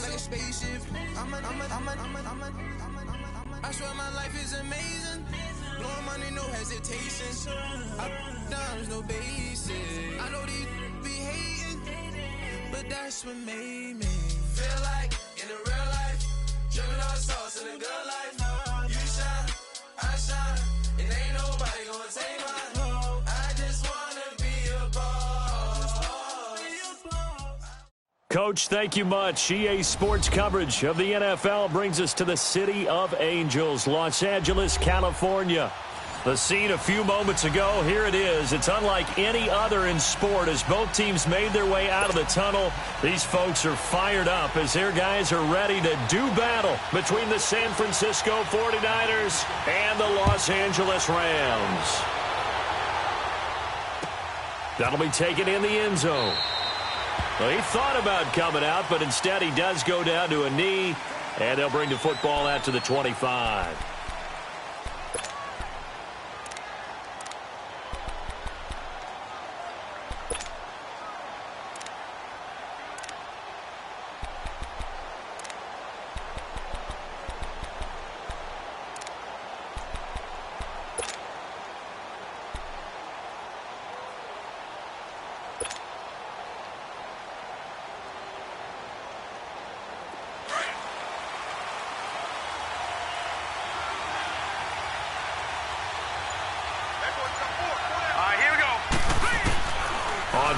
like a spaceship. I swear my life is amazing. Blowing money, no hesitation. Dimes, no basic. I know these be hating, but that's what made me feel like in the real life. Dripping all sauce in the good life. You shine, I shine, and ain't nobody gonna take mine. I just wanna be a boss. Coach, thank you much. EA Sports coverage of the NFL brings us to the City of Angels, Los Angeles, California. The scene a few moments ago, here it is. It's unlike any other in sport as both teams made their way out of the tunnel. These folks are fired up as their guys are ready to do battle between the San Francisco 49ers and the Los Angeles Rams. That'll be taken in the end zone. Well, he thought about coming out, but instead he does go down to a knee, and they'll bring the football out to the 25.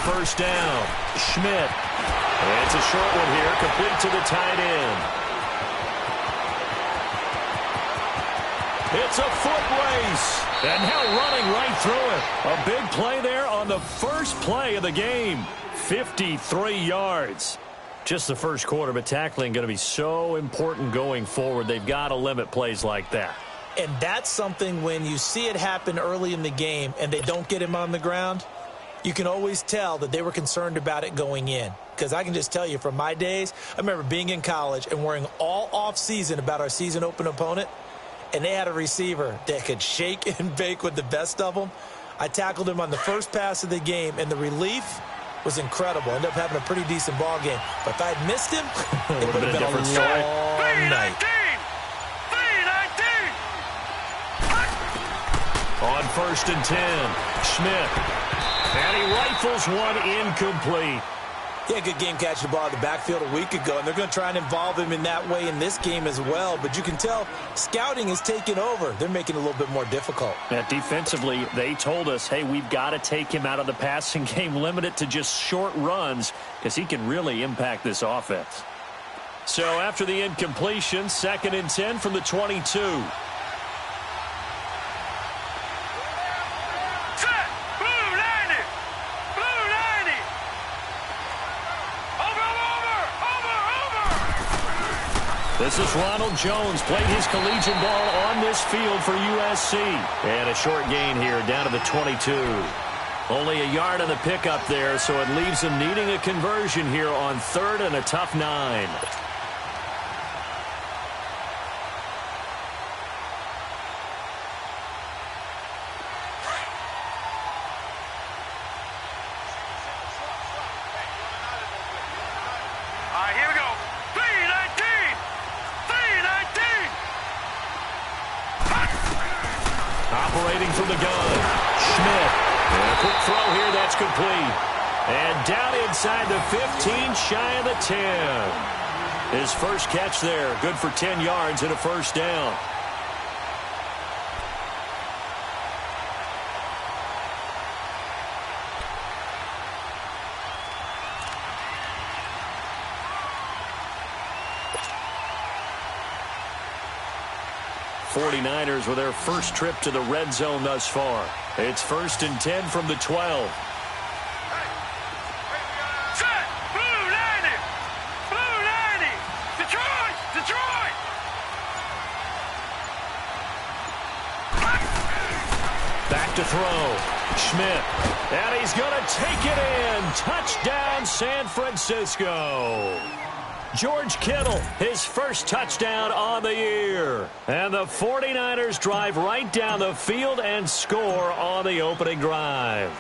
First down, Schmidt. It's a short one here, complete to the tight end. It's a foot race, and now running right through it. A big play there on the first play of the game, 53 yards. Just the first quarter, but tackling going to be so important going forward. They've got to limit plays like that. And that's something when you see it happen early in the game and they don't get him on the ground, you can always tell that they were concerned about it going in. Because I can just tell you from my days, I remember being in college and worrying all off-season about our season open opponent, and they had a receiver that could shake and bake with the best of them. I tackled him on the first pass of the game, and the relief was incredible. Ended up having a pretty decent ball game. But if I had missed him, it would have been a long night. On 1st and 10, Schmidt. And he rifles one incomplete. He had a good game catching the ball in the backfield a week ago, and they're going to try and involve him in that way in this game as well. But you can tell scouting is taking over. They're making it a little bit more difficult. Yeah, defensively, they told us, hey, we've got to take him out of the passing game, limit it to just short runs, because he can really impact this offense. So after the incompletion, 2nd and 10 from the 22. This is Ronald Jones, played his collegiate ball on this field for USC. And a short gain here down to the 22. Only a yard on the pickup there, so it leaves him needing a conversion here on 3rd and a tough 9. Operating from the gun, Schmidt. And a quick throw here, that's complete. And down inside the 15, shy of the 10. His first catch there, good for 10 yards and a first down. '49ers with their first trip to the red zone thus far. It's 1st and 10 from the 12. Set! Blue 90! Blue 90! Detroit! Detroit! Back to throw. Schmidt. And he's going to take it in. Touchdown, San Francisco. George Kittle, his first touchdown on the year. And the 49ers drive right down the field and score on the opening drive.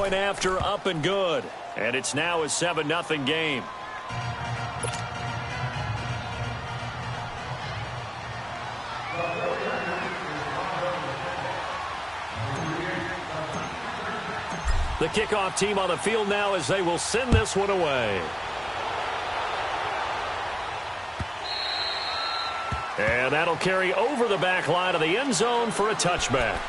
point after, up and good. And it's now a 7-0 game. The kickoff team on the field now as they will send this one away. And that'll carry over the back line of the end zone for a touchback.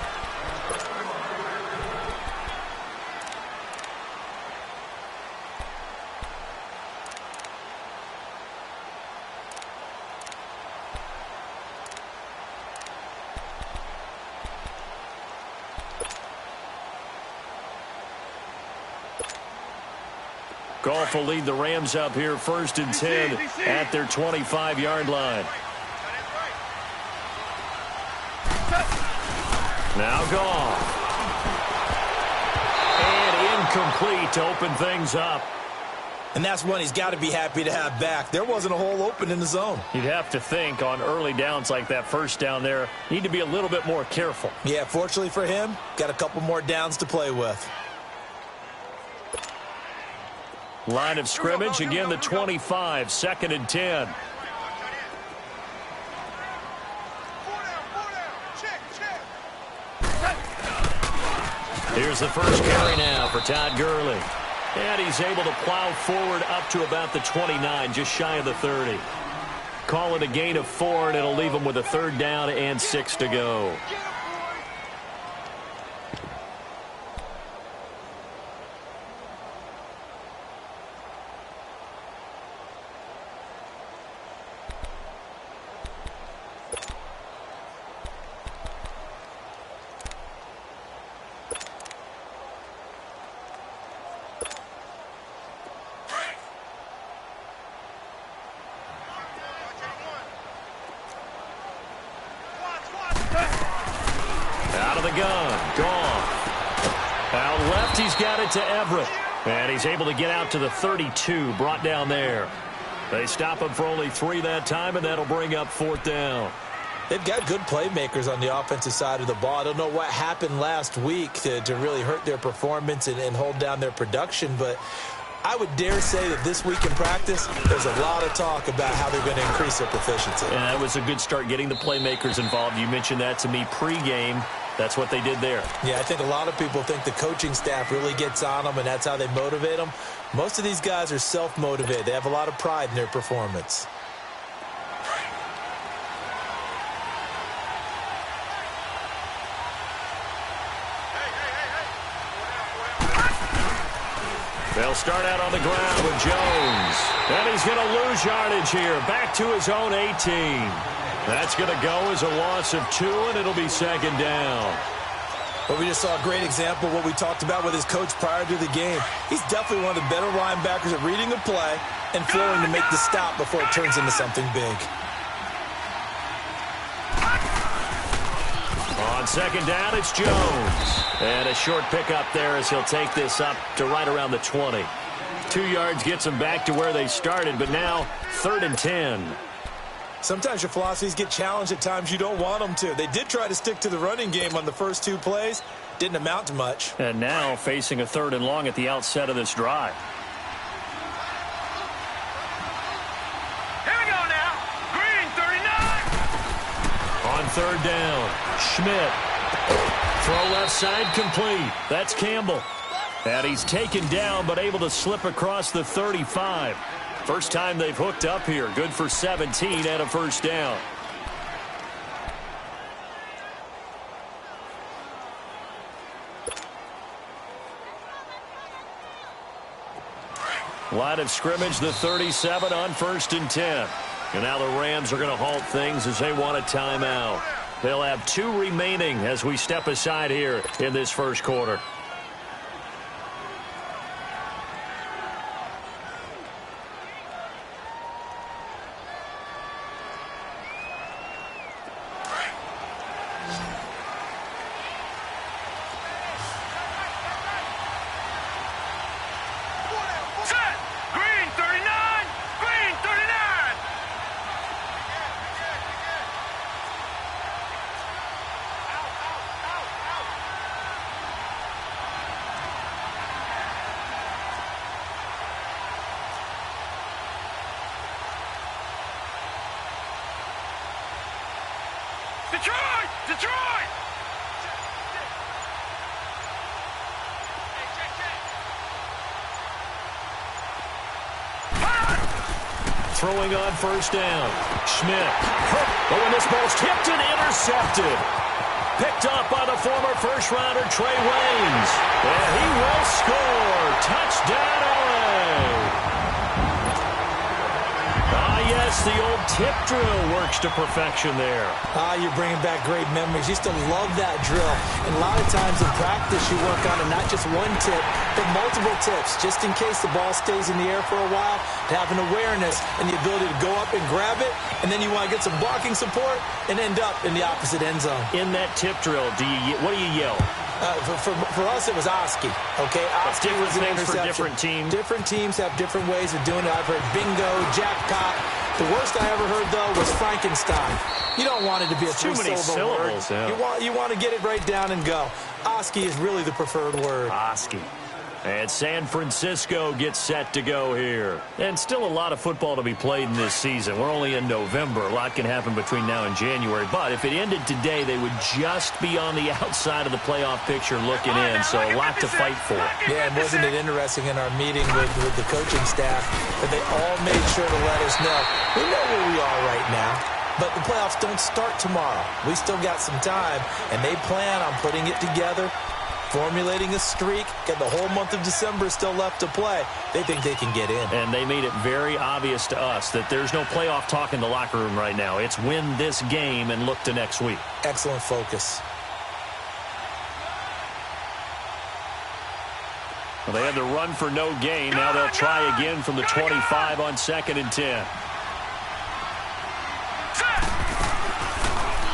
Goff will lead the Rams up here 1st and 10 at their 25-yard line. Now Goff. And incomplete to open things up. And that's one he's got to be happy to have back. There wasn't a hole open in the zone. You'd have to think on early downs like that first down there, need to be a little bit more careful. Yeah, fortunately for him, got a couple more downs to play with. Line of scrimmage, again the 25, 2nd and 10. Here's the first carry now for Todd Gurley. And he's able to plow forward up to about the 29, just shy of the 30. Call it a gain of 4, and it'll leave him with a 3rd down and 6 to go. Out of the gun. Goff. Out left, he's got it to Everett. And he's able to get out to the 32, brought down there. They stop him for only 3 that time, and that'll bring up 4th down. They've got good playmakers on the offensive side of the ball. I don't know what happened last week to really hurt their performance and hold down their production, but I would dare say that this week in practice, there's a lot of talk about how they're going to increase their proficiency. And that was a good start getting the playmakers involved. You mentioned that to me pregame. That's what they did there. Yeah, I think a lot of people think the coaching staff really gets on them, and that's how they motivate them. Most of these guys are self-motivated. They have a lot of pride in their performance. They'll start out on the ground with Jones. And he's going to lose yardage here. Back to his own 18. That's going to go as a loss of 2, and it'll be 2nd down. But we just saw a great example of what we talked about with his coach prior to the game. He's definitely one of the better linebackers at reading the play and flowing to make the stop before it turns into something big. On 2nd down, it's Jones. And a short pickup there as he'll take this up to right around the 20. 2 yards gets him back to where they started, but now 3rd and 10. Sometimes your philosophies get challenged at times you don't want them to. They did try to stick to the running game on the first 2 plays. Didn't amount to much. And now facing a 3rd and long at the outset of this drive. Here we go now. Green, 39. On 3rd down, Schmidt. Throw left side complete. That's Campbell. And he's taken down but able to slip across the 35. First time they've hooked up here. Good for 17 and a 1st down. Line of scrimmage, the 37 on 1st and 10. And now the Rams are going to halt things as they want a timeout. They'll have 2 remaining as we step aside here in this first quarter. Detroit! Detroit! Throwing on first down. Schmidt. Oh, and this ball's tipped and intercepted. Picked up by the former first-rounder Trey Waynes. And he will score. Touchdown, LA. Yes, the old tip drill works to perfection there. You're bringing back great memories. Used to love that drill. And a lot of times in practice, you work on it, not just one tip, but multiple tips, just in case the ball stays in the air for a while, to have an awareness and the ability to go up and grab it, and then you want to get some blocking support and end up in the opposite end zone. In that tip drill, what do you yell? For us, it was Oski. Okay, Oski was an interception. For different teams. Different teams have different ways of doing it. I've heard bingo, jackpot. The worst I ever heard, though, was Frankenstein. You don't want it to be a three-syllable word. Yeah. You want to get it right down and go. Oski is really the preferred word. Oski. And San Francisco gets set to go here. And still a lot of football to be played in this season. We're only in November. A lot can happen between now and January. But if it ended today, they would just be on the outside of the playoff picture looking in. So a lot to fight for. Yeah, and wasn't it interesting in our meeting with the coaching staff that they all made sure to let us know, we know where we are right now. But the playoffs don't start tomorrow. We still got some time, and they plan on putting it together, formulating a streak, and the whole month of December is still left to play. They think they can get in. And they made it very obvious to us that there's no playoff talk in the locker room right now. It's win this game and look to next week. Excellent focus. Well, they had the run for no gain. Now they'll try again from the 25 on 2nd and 10.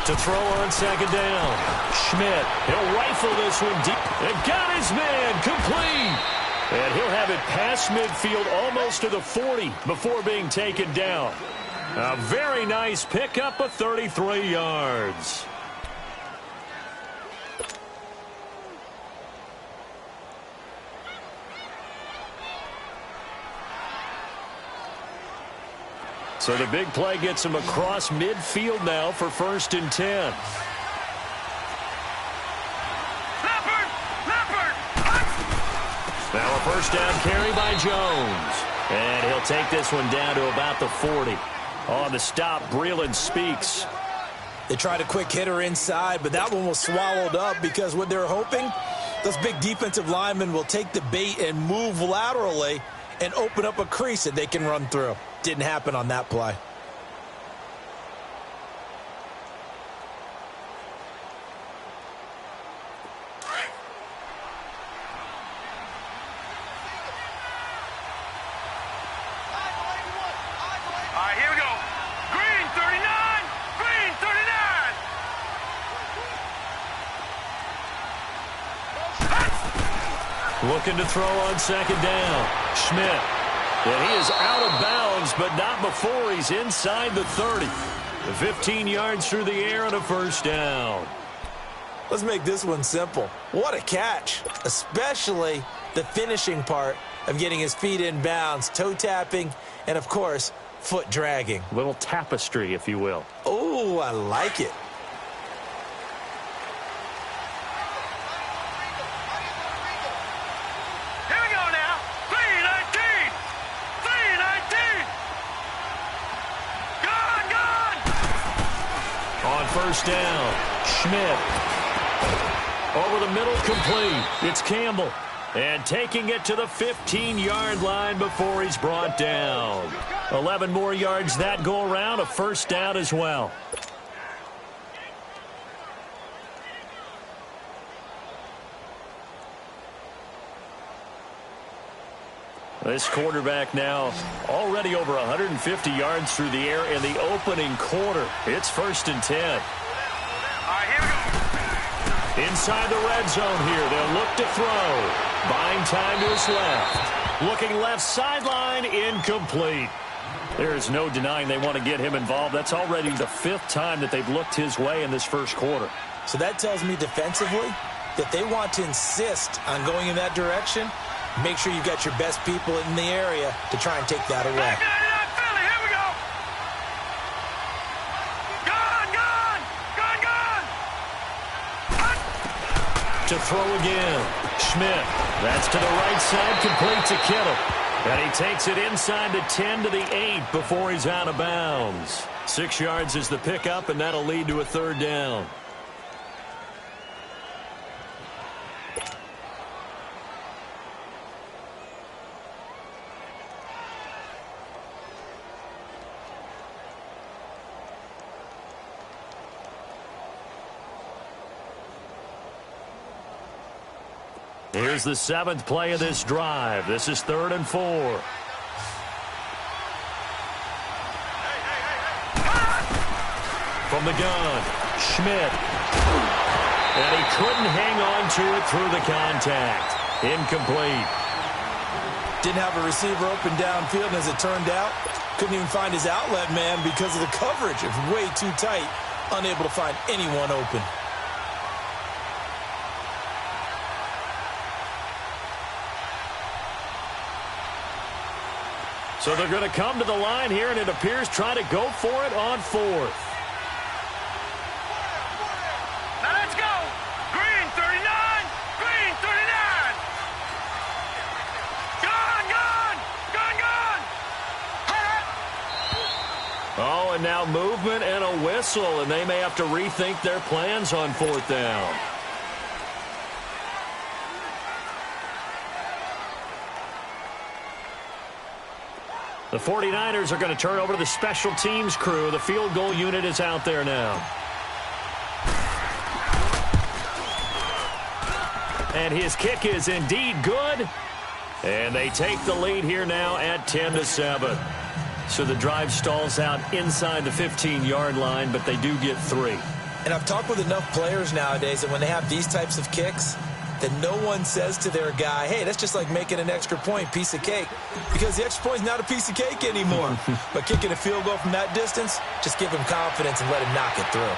To throw on 2nd down. Schmidt, he'll rifle this one deep. And got his man complete. And he'll have it past midfield almost to the 40 before being taken down. A very nice pickup of 33 yards. So the big play gets him across midfield now for 1st and 10. Now a first down carry by Jones. And he'll take this one down to about the 40. On the stop, Breeland Speaks. They tried a quick hitter inside, but that one was swallowed up because what they're hoping, those big defensive linemen will take the bait and move laterally and open up a crease that they can run through. Didn't happen on that play. All right, here we go. Green 39. Green 39. Looking to throw on 2nd down. Schmidt. And he is out of bounds, but not before he's inside the 30. 15 yards through the air and a first down. Let's make this one simple. What a catch, especially the finishing part of getting his feet in bounds, toe tapping, and, of course, foot dragging. A little tapestry, if you will. Oh, I like it. First down. Schmidt. Over the middle, complete. It's Campbell. And taking it to the 15-yard line before he's brought down. 11 more yards that go around. A first down as well. This quarterback now already over 150 yards through the air in the opening quarter. It's 1st and 10. All right, here we go. Inside the red zone here. They'll look to throw. Buying time to his left. Looking left sideline, incomplete. There's no denying they want to get him involved. That's already the 5th time that they've looked his way in this first quarter. So that tells me defensively that they want to insist on going in that direction. Make sure you've got your best people in the area to try and take that away. Philly, here we go. Gone, gone, gone, gone. to throw again. Schmidt. That's to the right side. Complete to Kittle. And he takes it inside the 10 to the 8 before he's out of bounds. 6 yards is the pickup, and that'll lead to a third down. Here's the 7th play of this drive. This is 3rd and 4. From the gun, Schmidt. And he couldn't hang on to it through the contact. Incomplete. Didn't have a receiver open downfield, and as it turned out, couldn't even find his outlet man because of the coverage. It was way too tight, unable to find anyone open. So they're going to come to the line here, and it appears try to go for it on 4th. Now let's go. Green 39. Green 39. Gone, gone. Gone, gone. Oh, and now movement and a whistle, and they may have to rethink their plans on 4th down. The 49ers are going to turn over to the special teams crew. The field goal unit is out there now. And his kick is indeed good. And they take the lead here now at 10-7. So the drive stalls out inside the 15-yard line, but they do get 3. And I've talked with enough players nowadays that when they have these types of kicks, that no one says to their guy, hey, that's just like making an extra point, piece of cake. Because the extra point is not a piece of cake anymore. But kicking a field goal from that distance, just give him confidence and let him knock it through.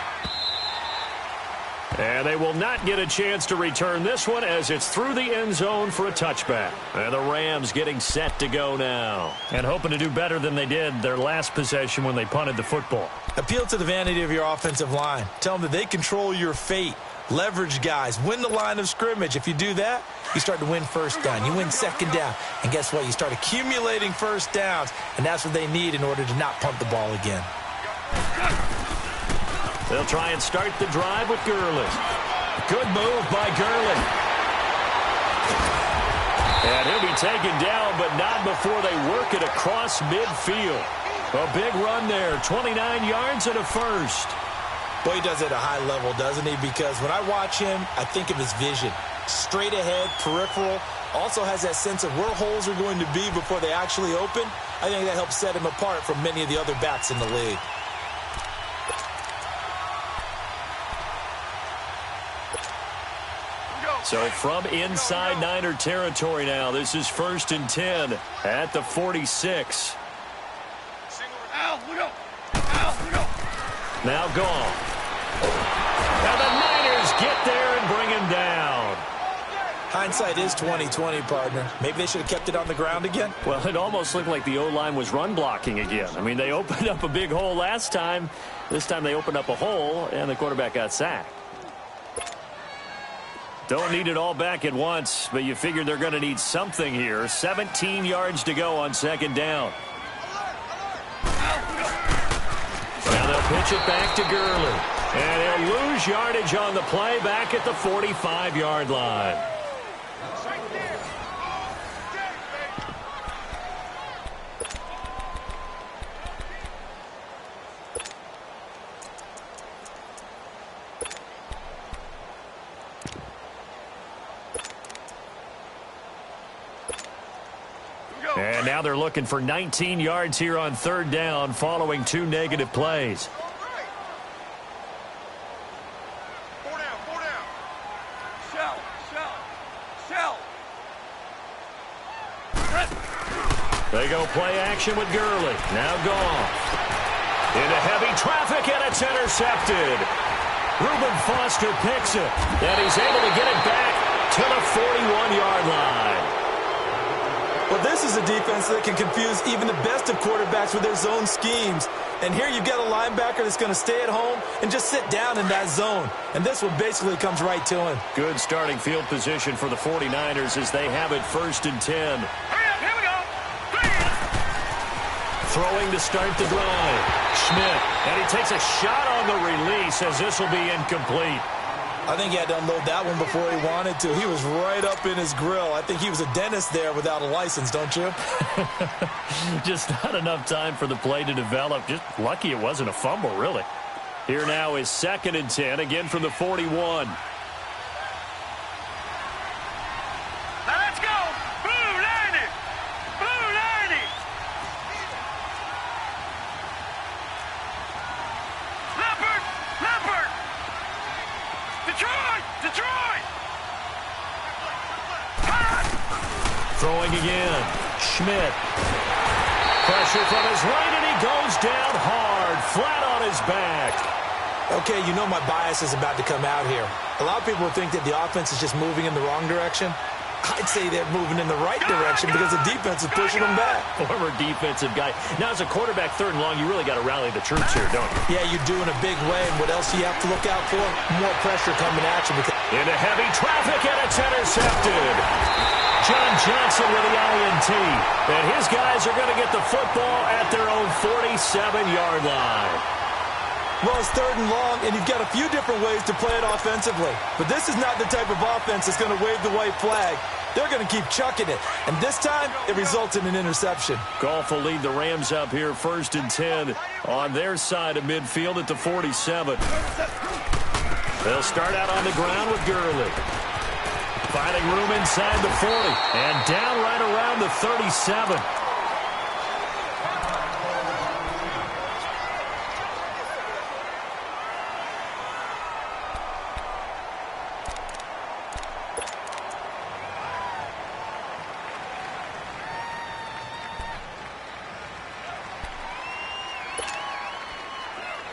And they will not get a chance to return this one as it's through the end zone for a touchback. And the Rams getting set to go now. And hoping to do better than they did their last possession when they punted the football. Appeal to the vanity of your offensive line. Tell them that they control your fate. Leverage guys. Win the line of scrimmage. If you do that, you start to win first down. You win second down. And guess what? You start accumulating first downs. And that's what they need in order to not punt the ball again. They'll try and start the drive with Gurley. Good move by Gurley. And he'll be taken down, but not before they work it across midfield. A big run there, 29 yards and a first. Boy, he does it at a high level, doesn't he? Because when I watch him, I think of his vision. Straight ahead, peripheral. Also has that sense of where holes are going to be before they actually open. I think that helps set him apart from many of the other backs in the league. So from inside Niner territory now, this is 1st and 10 at the 46. Now gone. Now the Niners get there and bring him down. Hindsight is 20/20, partner. Maybe they should have kept it on the ground again. Well, it almost looked like the O-line was run blocking again. I mean, they opened up a big hole last time. This time they opened up a hole, and the quarterback got sacked. Don't need it all back at once, but you figure they're going to need something here. 17 yards to go on 2nd down. Now they'll pitch it back to Gurley. And he'll lose yardage on the play back at the 45-yard line. And now they're looking for 19 yards here on 3rd down following 2 negative plays. They go play action with Gurley. Now gone. Into heavy traffic, and it's intercepted. Reuben Foster picks it, and he's able to get it back to the 41-yard line. Well, this is a defense that can confuse even the best of quarterbacks with their zone schemes. And here you've got a linebacker that's going to stay at home and just sit down in that zone. And this one basically comes right to him. Good starting field position for the 49ers as they have it 1st and 10. Hurry up, here we go. Throwing to start the drive. Schmidt, and he takes a shot on the release as this will be incomplete. I think he had to unload that one before he wanted to. He was right up in his grill. I think he was a dentist there without a license, don't you? Just not enough time for the play to develop. Just lucky it wasn't a fumble, really. Here now is 2nd and 10, again from the 41. Now let's go. Blue 90. Blue 90. Leopard. Leopard. Detroit. Detroit. Throwing again. Schmidt. Pressure from his right, and he goes down hard, flat on his back. Okay, you know my bias is about to come out here. A lot of people think that the offense is just moving in the wrong direction. I'd say they're moving in the right direction because the defense is pushing them back. Former defensive guy. Now, as a quarterback 3rd and long, you really got to rally the troops here, don't you? Yeah, you do in a big way. And what else do you have to look out for? More pressure coming at you. Into heavy traffic, and it's intercepted. John Johnson with the INT. And his guys are going to get the football at their own 47-yard line. Well, it's 3rd and long, and you've got a few different ways to play it offensively. But this is not the type of offense that's going to wave the white flag. They're going to keep chucking it. And this time, it results in an interception. Goff will lead the Rams up here 1st and 10 on their side of midfield at the 47. They'll start out on the ground with Gurley. Finding room inside the 40. And down right around the 37.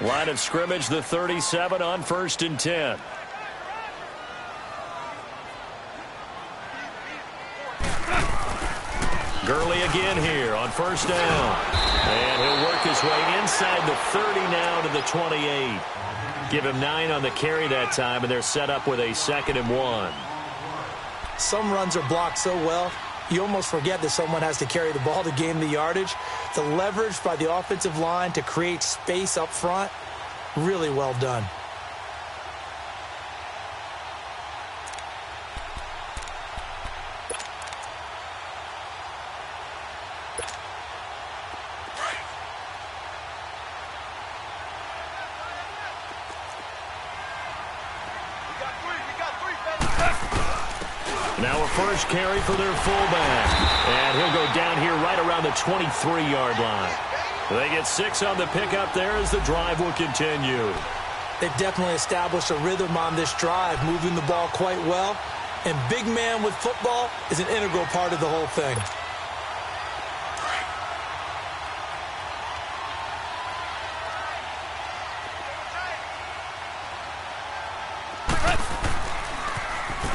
Line of scrimmage, the 37 on 1st and 10. Gurley again here on 1st down. And he'll work his way inside the 30 now to the 28. Give him 9 on the carry that time, and they're set up with a 2nd and 1. Some runs are blocked so well, you almost forget that someone has to carry the ball to gain the yardage. The leverage by the offensive line to create space up front, really well done. Now a first carry for their fullback. And he'll go down here right around the 23-yard line. They get 6 on the pickup there as the drive will continue. They've definitely established a rhythm on this drive, moving the ball quite well. And big man with football is an integral part of the whole thing.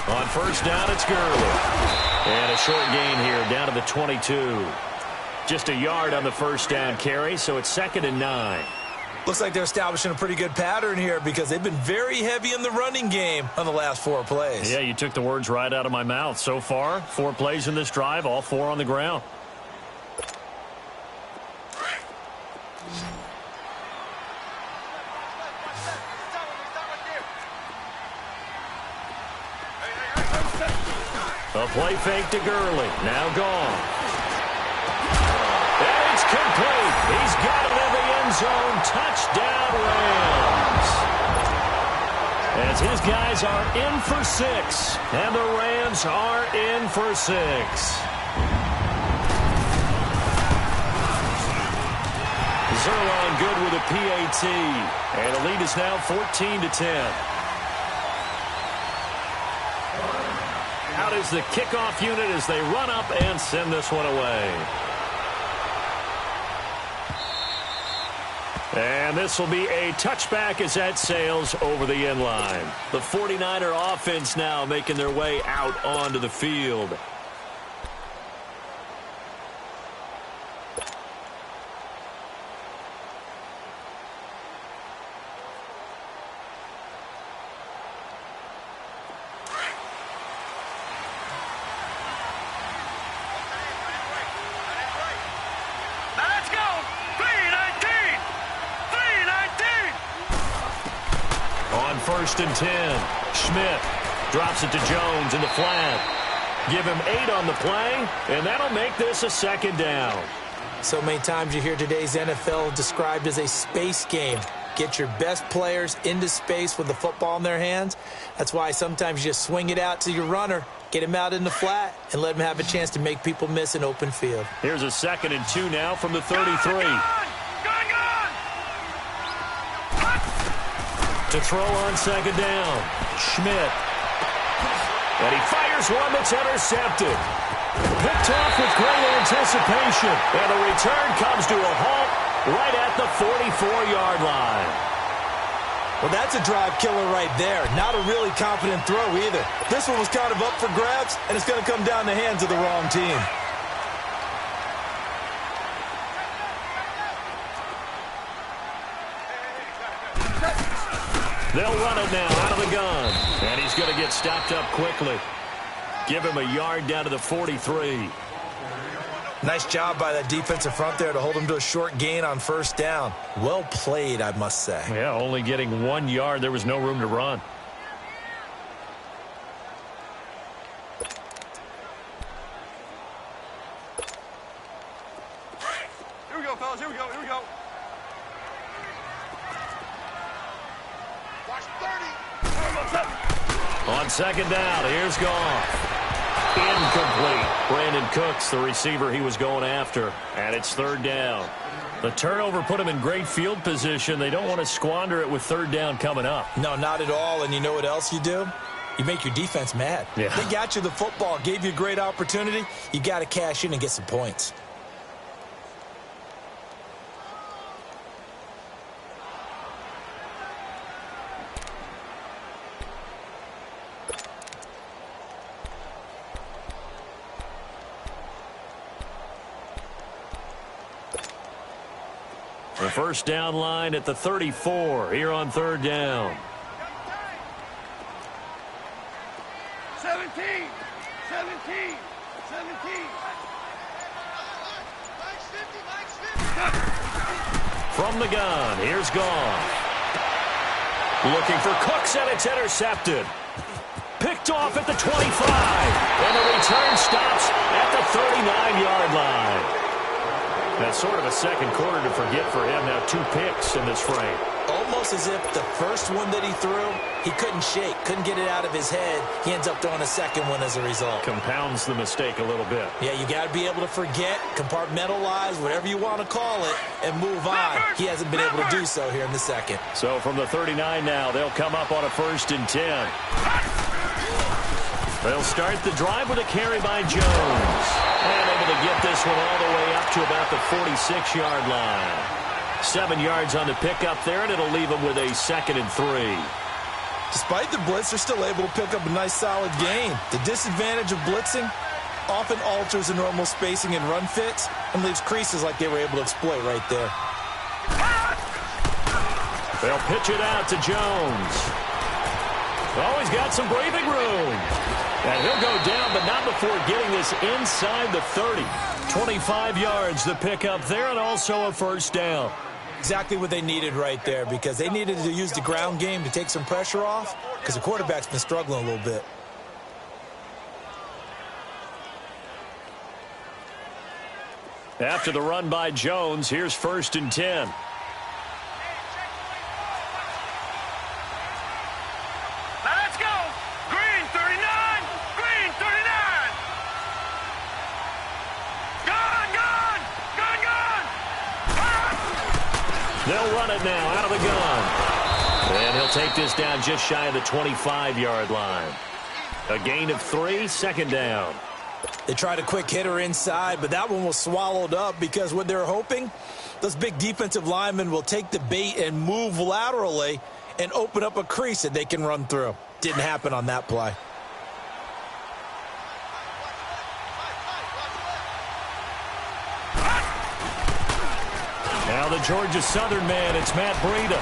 On 1st down, it's Gurley. And a short gain here down to the 22. Just a yard on the 1st down carry, so it's 2nd and 9. Looks like they're establishing a pretty good pattern here because they've been very heavy in the running game on the last 4 plays. Yeah, you took the words right out of my mouth. So far, 4 plays in this drive, all 4 on the ground. A play fake to Gurley. Now gone. And it's complete. He's got it in the end zone. Touchdown, Rams. As his guys are in for 6. And the Rams are in for 6. Zerline good with a PAT. And the lead is now 14-10. Out is the kickoff unit as they run up and send this one away. And this will be a touchback as that sails over the end line. The 49er offense now making their way out onto the field. 1st and 10. Schmidt drops it to Jones in the flat. Give him 8 on the play, and that'll make this a 2nd down. So many times you hear today's NFL described as a space game. Get your best players into space with the football in their hands. That's why sometimes you just swing it out to your runner, get him out in the flat, and let him have a chance to make people miss an open field. Here's a 2nd and 2 now from the 33. To throw on 2nd down. Schmidt. And he fires one that's intercepted. Picked off with great anticipation. And the return comes to a halt right at the 44-yard line. Well, that's a drive killer right there. Not a really confident throw either. This one was kind of up for grabs, and it's going to come down the hands of the wrong team. They'll run it now out of the gun. And he's going to get stopped up quickly. Give him a yard down to the 43. Nice job by that defensive front there to hold him to a short gain on 1st down. Well played, I must say. Yeah, only getting 1 yard. There was no room to run. Here we go, fellas. Here we go. Here we go. Watch 30. On 2nd down, here's Goff. Incomplete. Brandon Cooks, the receiver he was going after. And it's 3rd down. The turnover put him in great field position. They don't want to squander it with 3rd down coming up. No, not at all. And you know what else you do? You make your defense mad. Yeah. They got you the football, gave you a great opportunity. You got to cash in and get some points. The 1st down line at the 34 here on 3rd down. 17. 17. 17. From the gun, here's Goff. Looking for Cooks, and it's intercepted. Picked off at the 25. And the return stops at the 39-yard line. That's sort of a second quarter to forget for him. Now 2 picks in this frame. Almost as if the first one that he threw, he couldn't shake, couldn't get it out of his head. He ends up throwing a second one as a result. Compounds the mistake a little bit. Yeah, you got to be able to forget, compartmentalize, whatever you want to call it, and move on. He hasn't been able to do so here in the second. So from the 39 now, they'll come up on a 1st and 10. They'll start the drive with a carry by Jones. And able to get this one all the way up to about the 46-yard line. 7 yards on the pickup there, and it'll leave them with a 2nd and 3. Despite the blitz, they're still able to pick up a nice, solid gain. The disadvantage of blitzing often alters the normal spacing and run fits and leaves creases like they were able to exploit right there. They'll pitch it out to Jones. Oh, he's got some breathing room. And he'll go down, but not before getting this inside the 30. 25 yards the pickup there, and also a 1st down. Exactly what they needed right there, because they needed to use the ground game to take some pressure off, because the quarterback's been struggling a little bit. After the run by Jones, here's 1st and 10. They'll run it now out of the gun. And he'll take this down just shy of the 25-yard line. A gain of 3, 2nd down. They tried a quick hitter inside, but that one was swallowed up because what they're hoping, those big defensive linemen will take the bait and move laterally and open up a crease that they can run through. Didn't happen on that play. Now the Georgia Southern man, it's Matt Breida.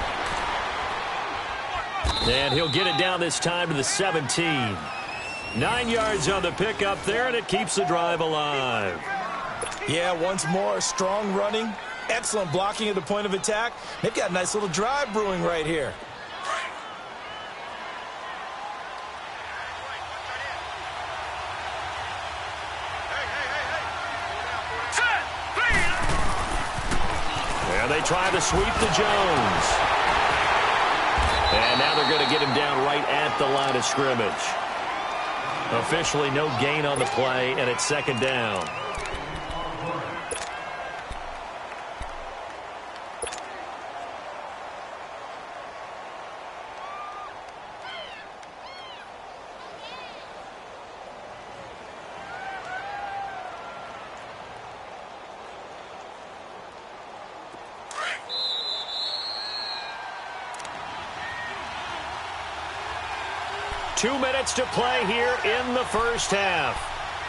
And he'll get it down this time to the 17. 9 yards on the pickup there, and it keeps the drive alive. Yeah, once more, strong running, excellent blocking at the point of attack. They've got a nice little drive brewing right here. And they try to sweep to Jones. And now they're going to get him down right at the line of scrimmage. Officially no gain on the play, and it's second down. Two minutes to play here in the first half.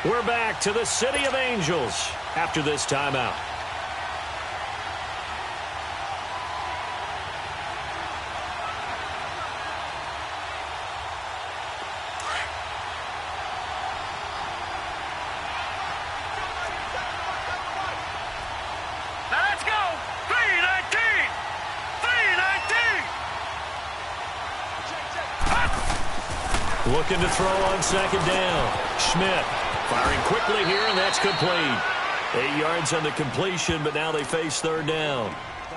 We're back to the City of Angels after this timeout. Now let's go. 319. 319. Looking to throw on second down. Schmidt firing quickly here, and that's complete. 8 yards on the completion, but now they face third down.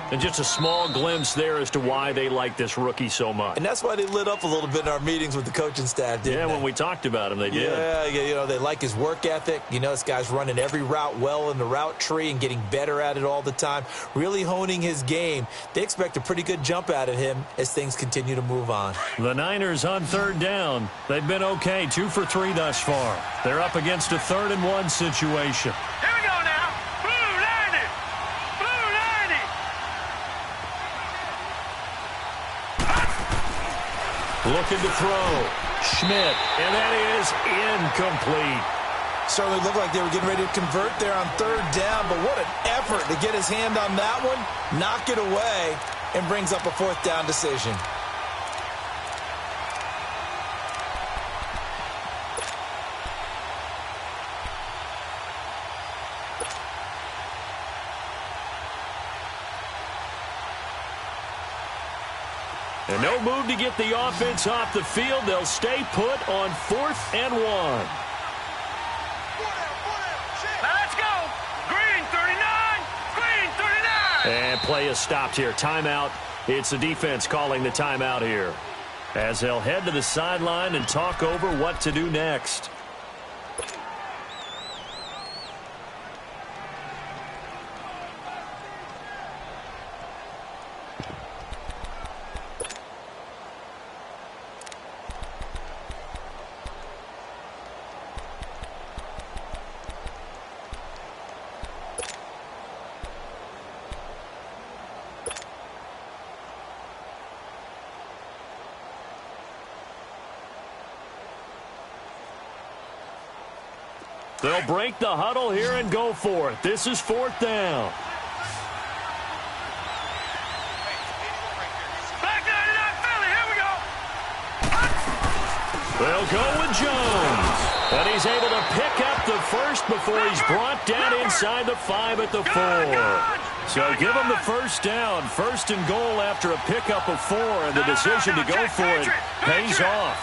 And just a small glimpse there as to why they like this rookie so much. And that's why they lit up a little bit in our meetings with the coaching staff, didn't they? Yeah, when we talked about him, they did. Yeah, you know, they like his work ethic. You know, this guy's running every route well in the route tree and getting better at it all the time, really honing his game. They expect a pretty good jump out of him as things continue to move on. The Niners on third down. They've been okay, 2 for 3 thus far. They're up against a 3rd and 1 situation. Here we go now. Blue 90. Blue 90. Looking to throw. Schmidt, and that is incomplete. Certainly looked like they were getting ready to convert there on third down, but what an effort to get his hand on that one, knock it away, and brings up a 4th down decision. And no move to get the offense off the field. They'll stay put on 4th and 1. Let's go. Green 39. Green 39. And play is stopped here. Timeout. It's the defense calling the timeout here, as they'll head to the sideline and talk over what to do next. They'll break the huddle here and go for it. This is 4th down. Back 99 Philly. Here we go. They'll go with Jones. And he's able to pick up the first before he's brought down inside the 5 at the 4. So give him the first down. 1st and goal after a pickup of 4, and the decision to go for it pays off.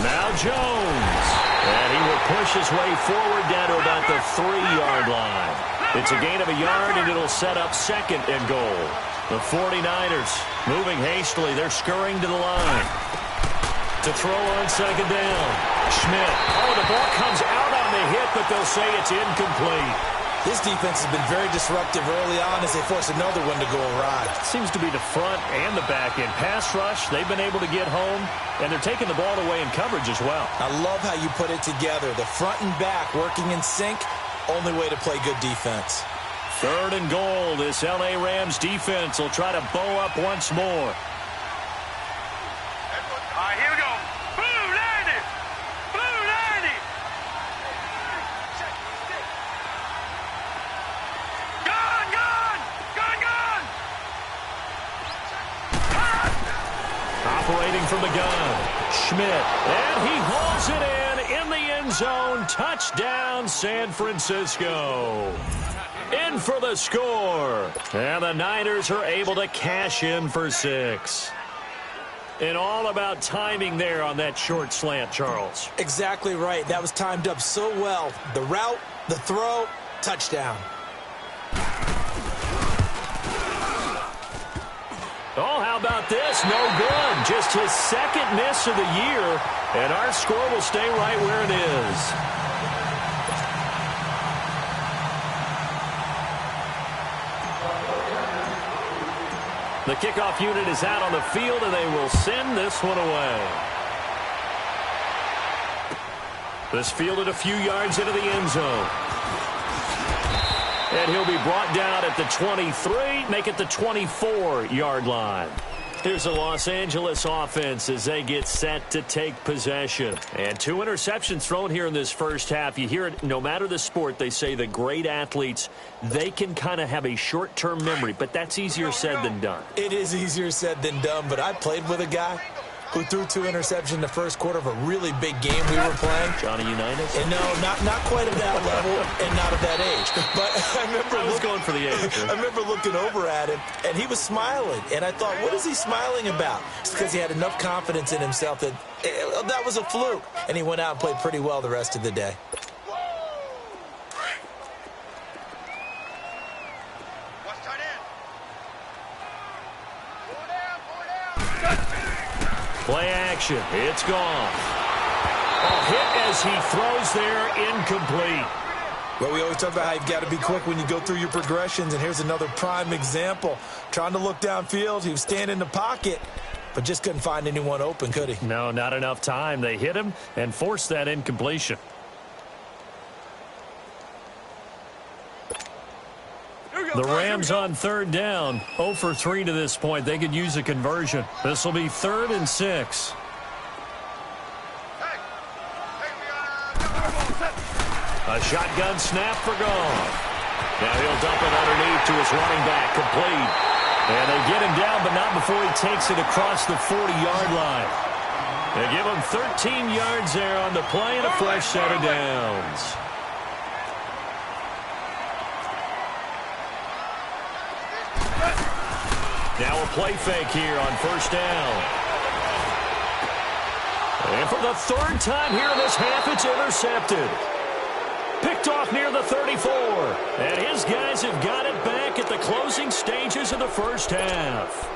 Now Jones. And he will push his way forward down to about the 3-yard line. It's a gain of a yard, and it'll set up 2nd and goal. The 49ers moving hastily. They're scurrying to the line. To throw on second down. Schmidt. Oh, the ball comes out on the hit, but they'll say it's incomplete. This defense has been very disruptive early on as they force another one to go awry. Seems to be the front and the back end. Pass rush, they've been able to get home, and they're taking the ball away in coverage as well. I love how you put it together. The front and back working in sync, only way to play good defense. 3rd and goal. This L.A. Rams defense will try to bow up once more. All right, here we go. Blue 90. Blue 90. Gone, gone. Gone, gone. Operating from the gun. Schmidt. And he hauls it in the end zone. Touchdown, San Francisco. In for the score. And the Niners are able to cash in for 6. And all about timing there on that short slant, Charles. Exactly right. That was timed up so well. The route, the throw, touchdown. about this? No good. Just his second miss of the year, and our score will stay right where it is. The kickoff unit is out on the field, and they will send this one away. This fielded a few yards into the end zone. And he'll be brought down at the 23, make it the 24-yard line. Here's the Los Angeles offense as they get set to take possession. And 2 interceptions thrown here in this first half. You hear it, no matter the sport, they say the great athletes, they can kind of have a short-term memory, but that's easier said than done. It is easier said than done, but I played with a guy who threw 2 interceptions in the first quarter of a really big game we were playing. Johnny Unitas? And no, not quite at that level and not at that age. But I was going for the age. I remember looking over at him, and he was smiling. And I thought, what is he smiling about? It's because he had enough confidence in himself that that was a fluke. And he went out and played pretty well the rest of the day. Play action. It's gone. A hit as he throws there, incomplete. Well, we always talk about how you've got to be quick when you go through your progressions, and here's another prime example. Trying to look downfield, he was standing in the pocket, but just couldn't find anyone open, could he? No, not enough time. They hit him and forced that incompletion. The Rams on third down, 0 for 3 to this point. They could use a conversion. This will be 3rd and 6. A shotgun snap for Goff. Now he'll dump it underneath to his running back, complete. And they get him down, but not before he takes it across the 40-yard line. They give him 13 yards there on the play and a fresh set of downs. Now a play fake here on first down. And for the 3rd time here in this half, it's intercepted. Picked off near the 34. And his guys have got it back at the closing stages of the first half.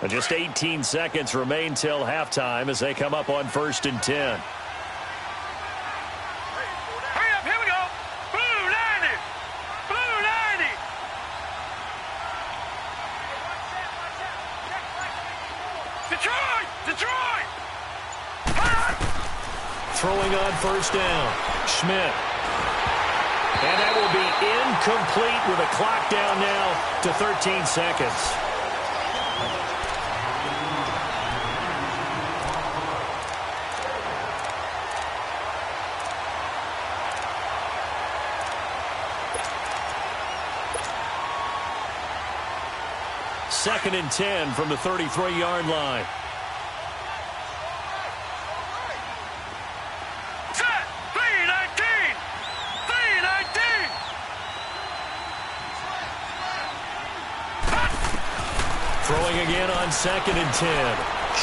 Just 18 seconds remain till halftime as they come up on 1st and 10. Hurry up, here we go. Blue 90. Blue 90. Detroit! Detroit! Throwing on first down. Schmidt. And that will be incomplete with a clock down now to 13 seconds. Second and 10 from the 33-yard line. Set! 319! 319! Throwing again on 2nd and 10.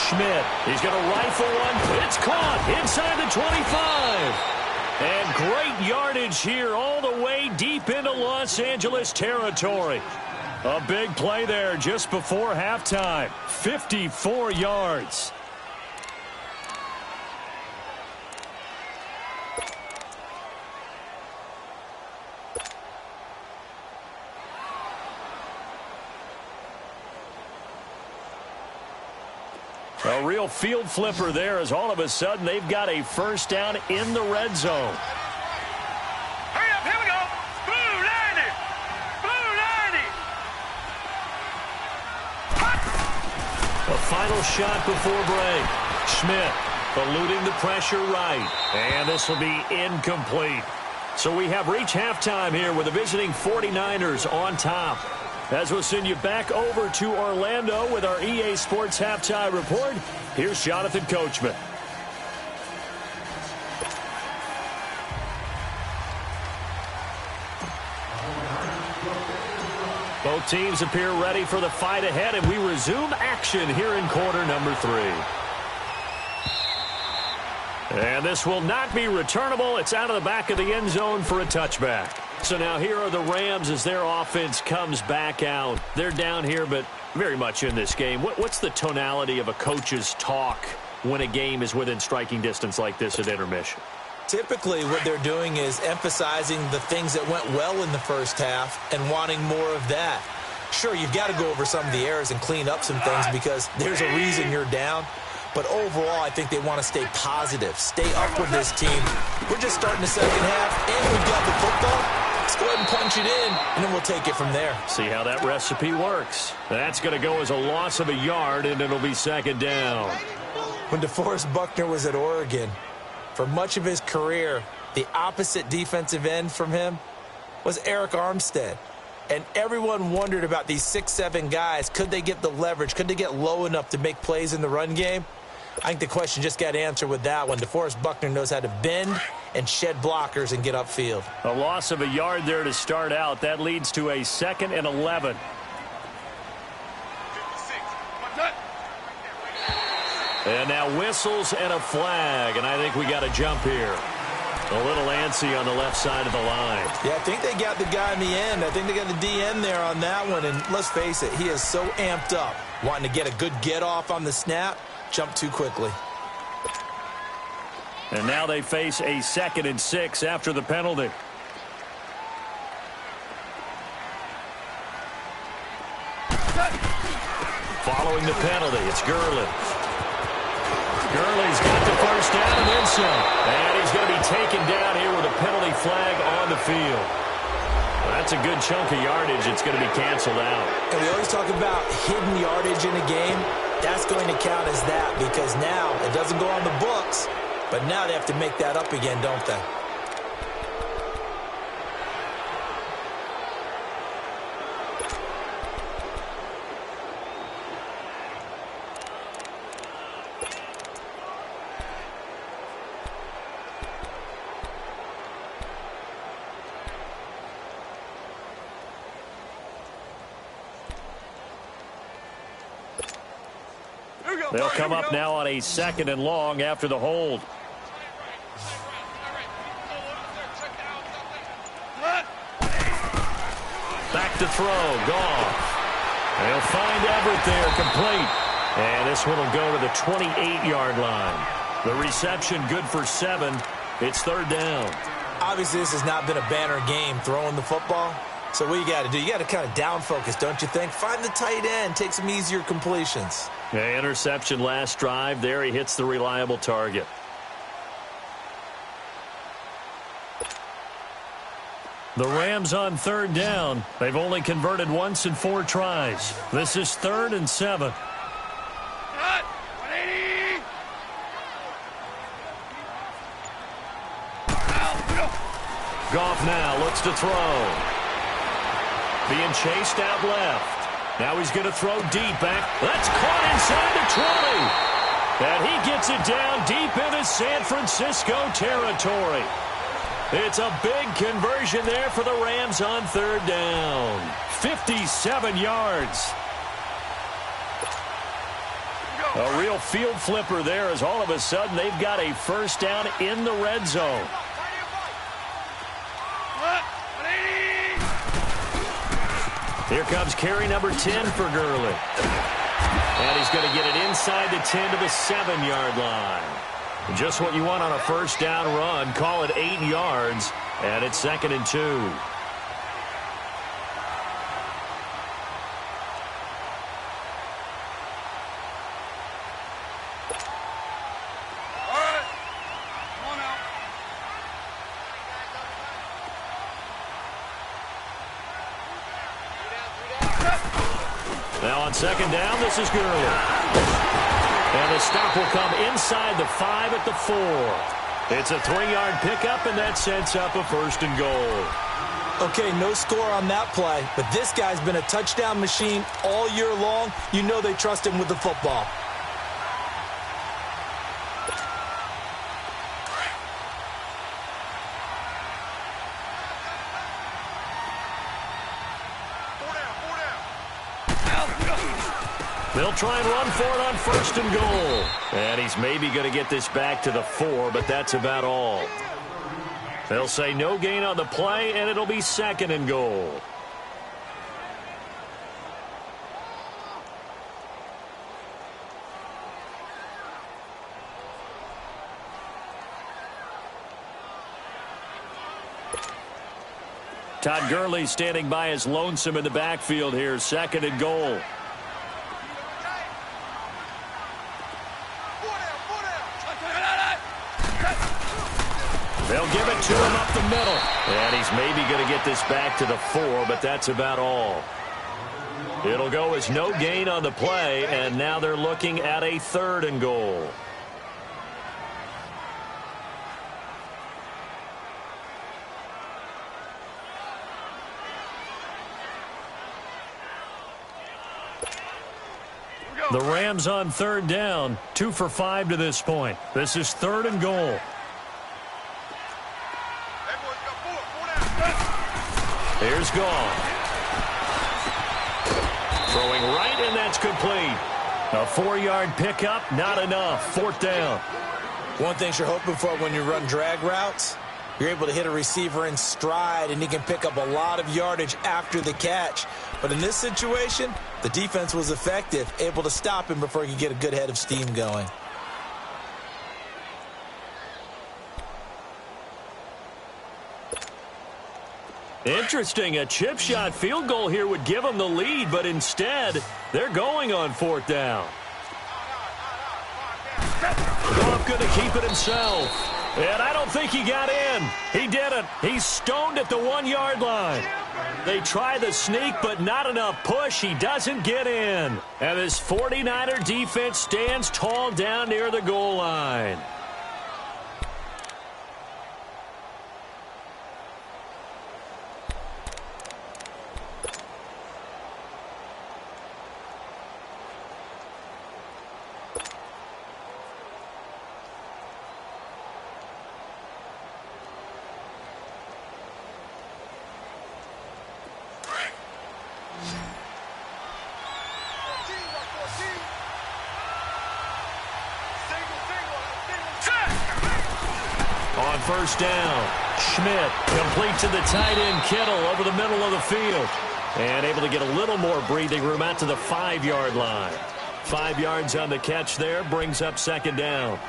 Schmidt, he's going to rifle one. It's caught inside the 25. And great yardage here all the way deep into Los Angeles territory. A big play there just before halftime. 54 yards. A real field flipper there as all of a sudden they've got a first down in the red zone. Hurry up, here we go. Blue 90. Blue 90. A final shot before break. Schmidt eluding the pressure right. And this will be incomplete. So we have reached halftime here with the visiting 49ers on top. As we'll send you back over to Orlando with our EA Sports Halftime Report, here's Jonathan Coachman. Both teams appear ready for the fight ahead, and we resume action here in quarter number 3. And this will not be returnable. It's out of the back of the end zone for a touchback. So now here are the Rams as their offense comes back out. They're down here, but very much in this game. What's the tonality of a coach's talk when a game is within striking distance like this at intermission? Typically, what they're doing is emphasizing the things that went well in the first half and wanting more of that. Sure, you've got to go over some of the errors and clean up some things because there's a reason you're down. But overall, I think they want to stay positive, stay up with this team. We're just starting the second half, and we've got the football. Let's go ahead and punch it in, and then we'll take it from there. See how that recipe works. That's going to go as a loss of a yard, and it'll be second down. When DeForest Buckner was at Oregon, for much of his career, the opposite defensive end from him was Eric Armstead. And everyone wondered about these 6'7" guys. Could they get the leverage? Could they get low enough to make plays in the run game? I think the question just got answered with that one. DeForest Buckner knows how to bend and shed blockers and get upfield. A loss of a yard there to start out. That leads to a 2nd and 11. And now whistles and a flag, and I think we got a jump here. A little antsy on the left side of the line. Yeah, I think they got the guy in the end. I think they got the DN there on that one, and let's face it, he is so amped up, wanting to get a good get-off on the snap, jump too quickly. And now they face a 2nd and 6 after the penalty. Following the penalty, it's Gurley. Gurley's got the first down and then some. And he's going to be taken down here with a penalty flag on the field. Well, that's a good chunk of yardage. It's going to be canceled out. And we always talk about hidden yardage in a game. That's going to count as that because now it doesn't go on the books, but now they have to make that up again, don't they? They'll come up now on a 2nd and long after the hold. Back to throw. Goff. They'll find Everett there, complete. And this one will go to the 28-yard line. The reception good for 7. It's 3rd down. Obviously, this has not been a banner game throwing the football. So what you got to do, you got to kind of down focus, don't you think? Find the tight end, take some easier completions. Yeah, interception last drive. There he hits the reliable target. The Rams on 3rd down. They've only converted once in 4 tries. This is 3rd and 7. Goff now looks to throw. Being chased out left. Now he's going to throw deep back. That's caught inside the 20. And he gets it down deep into San Francisco territory. It's a big conversion there for the Rams on 3rd down. 57 yards. A real field flipper there as all of a sudden they've got a first down in the red zone. Here comes carry number 10 for Gurley. And he's going to get it inside the 10 to the 7-yard line. Just what you want on a first down run. Call it 8 yards. And it's 2nd and 2. Now on 2nd down, this is Gurley. And the stop will come inside the 5 at the 4. It's a 3-yard pickup, and that sets up a 1st and goal. Okay, no score on that play, but this guy's been a touchdown machine all year long. You know they trust him with the football. They'll try and run for it on 1st and goal. And he's maybe going to get this back to the 4, but that's about all. They'll say no gain on the play, and it'll be 2nd and goal. Todd Gurley standing by as lonesome in the backfield here. 2nd and goal. They'll give it to him up the middle. And he's maybe going to get this back to the 4, but that's about all. It'll go as no gain on the play, and now they're looking at a 3rd and goal. The Rams on 3rd down, 2 for 5 to this point. This is 3rd and goal. Here's Gone. Throwing right, and that's complete. A 4-yard pickup, not enough. 4th down. One thing you're hoping for when you run drag routes, you're able to hit a receiver in stride, and he can pick up a lot of yardage after the catch. But in this situation, the defense was effective, able to stop him before he could get a good head of steam going. Interesting, a chip shot field goal here would give them the lead, but instead, they're going on 4th down. Goff going to keep it himself. And I don't think he got in. He didn't. He's stoned at the 1-yard line. They try the sneak, but not enough push. He doesn't get in. And this 49er defense stands tall down near the goal line. On 1st down, Schmidt complete to the tight end Kittle over the middle of the field. And able to get a little more breathing room out to the 5-yard line. 5 yards on the catch there, brings up 2nd down.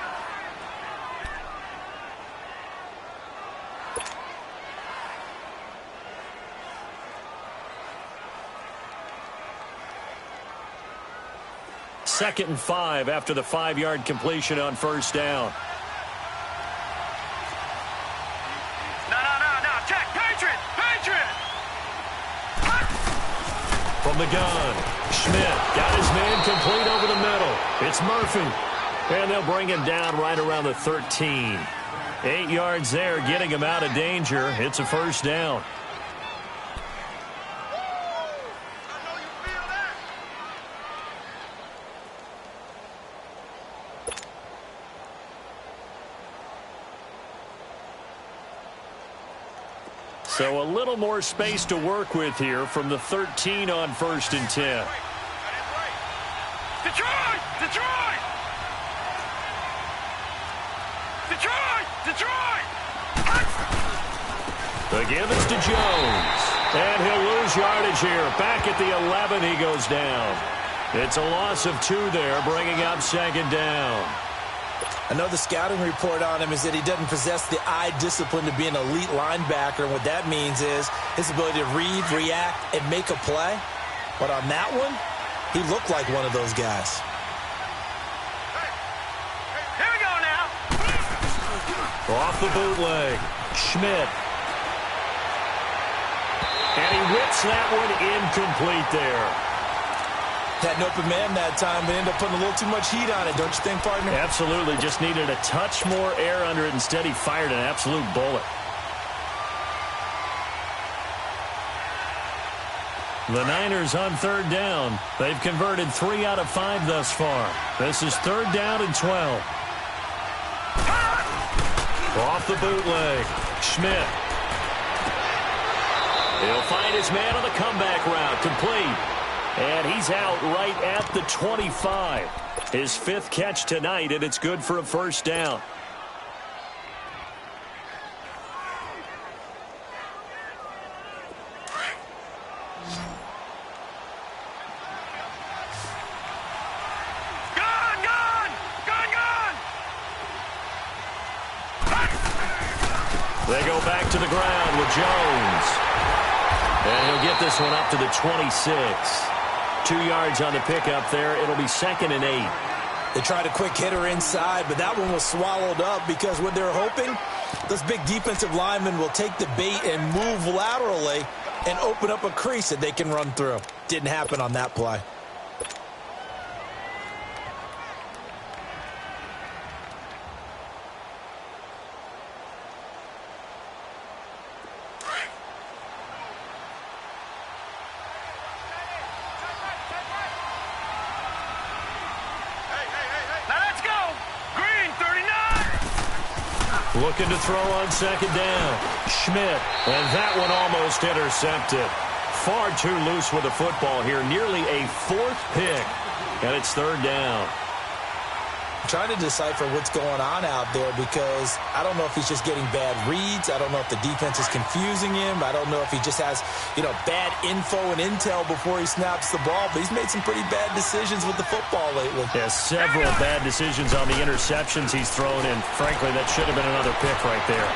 Second and 5 after the 5-yard completion on 1st down. From the gun, Schmidt got his man complete over the middle. It's Murphy. And they'll bring him down right around the 13. 8 yards there, getting him out of danger. It's a 1st down. So a little more space to work with here from the 13 on 1st and 10. Detroit! Detroit! Detroit! Detroit! The give is to Jones. And he'll lose yardage here. Back at the 11, he goes down. It's a loss of 2 there, bringing up 2nd down. I know the scouting report on him is that he doesn't possess the eye discipline to be an elite linebacker. And what that means is his ability to read, react, and make a play. But on that one, he looked like one of those guys. Here we go now. Off the bootleg, Schmidt. And he whips that one incomplete there. Had an open man that time, but ended up putting a little too much heat on it, don't you think, partner? Absolutely. Just needed a touch more air under it. Instead, he fired an absolute bullet. The Niners on 3rd down. They've converted 3 out of 5 thus far. This is 3rd down and 12. Off the bootleg, Schmidt. He'll find his man on the comeback route, complete. And he's out right at the 25. His 5th catch tonight, and it's good for a first down. They go back to the ground with Jones. And he'll get this one up to the 26. 2 yards on the pickup there. It'll be 2nd and 8. They tried a quick hitter inside, but that one was swallowed up because what they're hoping, those big defensive linemen will take the bait and move laterally and open up a crease that they can run through. Didn't happen on that play. Looking to throw on 2nd down. Schmidt, and that one almost intercepted. Far too loose with the football here. Nearly a 4th pick, and it's 3rd down. I'm trying to decipher what's going on out there because I don't know if he's just getting bad reads. I don't know if the defense is confusing him. I don't know if he just has, bad info and intel before he snaps the ball. But he's made some pretty bad decisions with the football lately. Yeah, several bad decisions on the interceptions he's thrown in. Frankly, that should have been another pick right there.